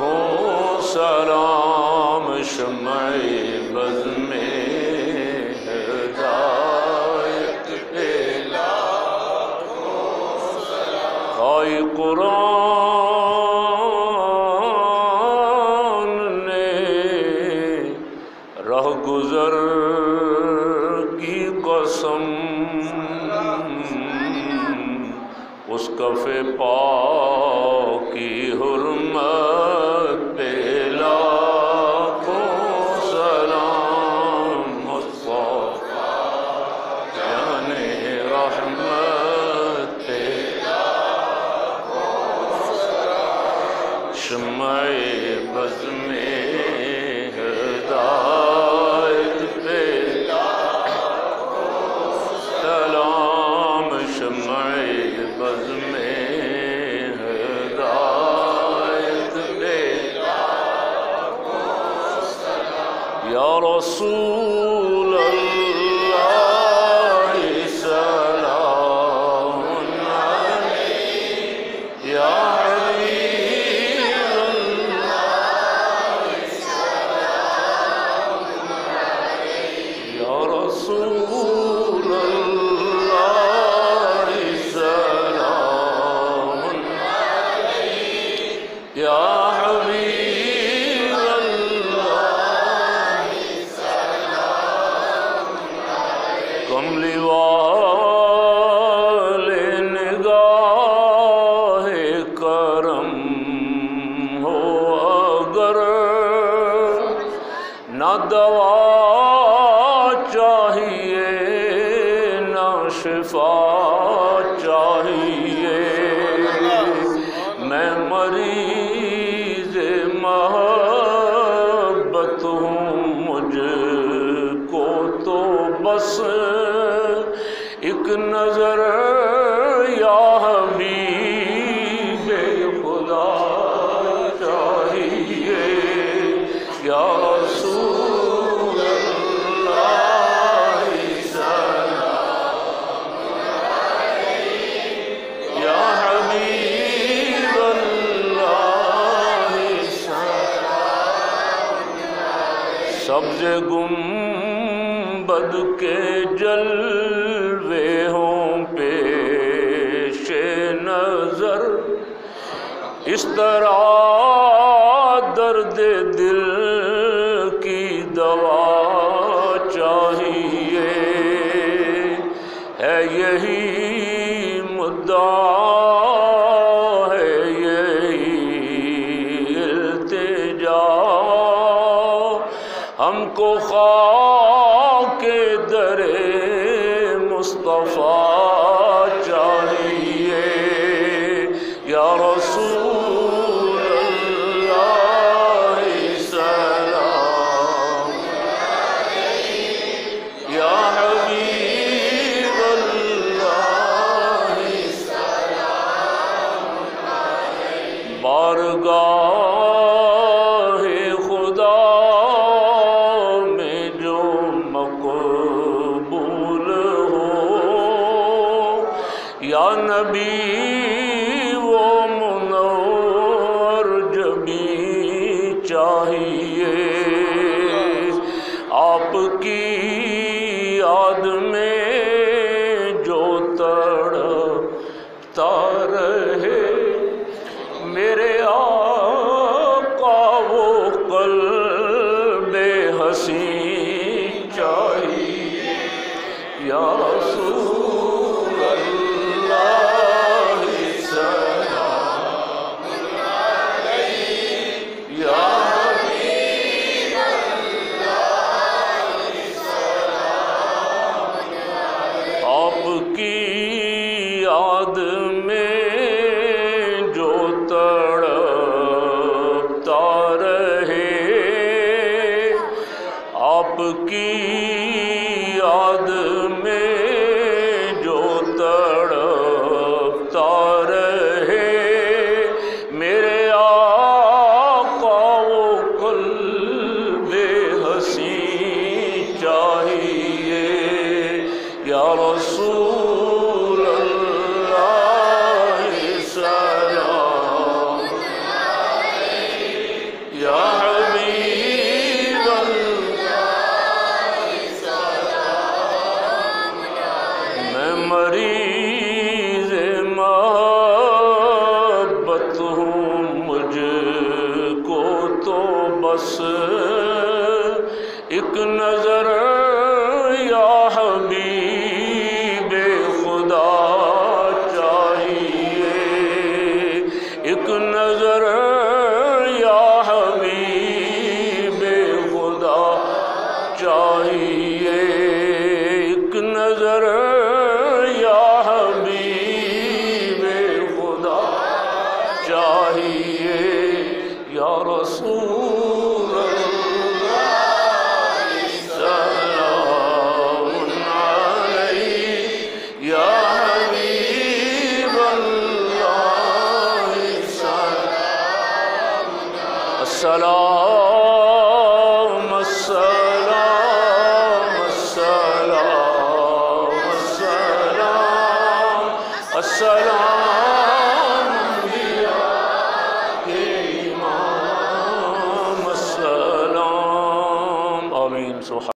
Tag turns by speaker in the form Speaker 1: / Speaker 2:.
Speaker 1: لاکھوں سلام شمع بز میں ہدایت پہ لاکھوں سلام خواہ قرآن نے رہ گزر کی قسم اس کف پاک کی حرمت پہ لاکھوں سلام مصطفیٰ جان رحمت پہ لاکھوں سلام شمع بز میں ہدایت پہ لاکھوں سلام شمع بز میں ہدایت پہ لاکھوں سلام یا رسول اللہ سلام علیک یا حبیب اللہ سلام علیک یا رسول اللہ سلام علیک یا حبیب اللہ سلام علیک کملی والے نگاہ کرم ہو اگر نہ دوا چاہیے نہ شفا چاہیے میں مریض محبت ہوں مجھ کو تو بس ایک نظر یا حبیب خدا چاہیے یا رسول اللہ سلام علیک یا حبیب اللہ سلام علیک سبز گنبد کے جلوے ہوں پیش نظر اس طرح درد دل کی دوا چاہیے ہے یہی مدعا ہے یہی التجا ہم کو خاک در مصطفیٰ چاہیے یا رسول اللہ سلام علیک یا حبیب اللہ سلام علیک بارگاہ خدا میں جو مقبول ہو یا نبی وہ منور جبی چاہیے آپ کی یاد میں جو تڑپتا رہے میرے آقا وہ قلب حسین چاہیے یا رسول اللہ سلام علیک یا حبیب اللہ سلام علیک آپ کی یاد میں جو تڑپتا رہے آپ کی یاد میں جو تڑپتا رہے میرے آقا وہ قلب حسین چاہیے یا رسول اللہ سلام علیک بس ایک نظر یا حبیب خدا چاہیے، ایک نظر یا حبیب خدا چاہیے، ایک نظر یا حبیب خدا چاہیے، یا رسول اللہ سلام علیک، یا حبیب اللہ سلام، السلام السلام السلام السلام السلام انبیاء کے امام، السلام، آمین، سبحان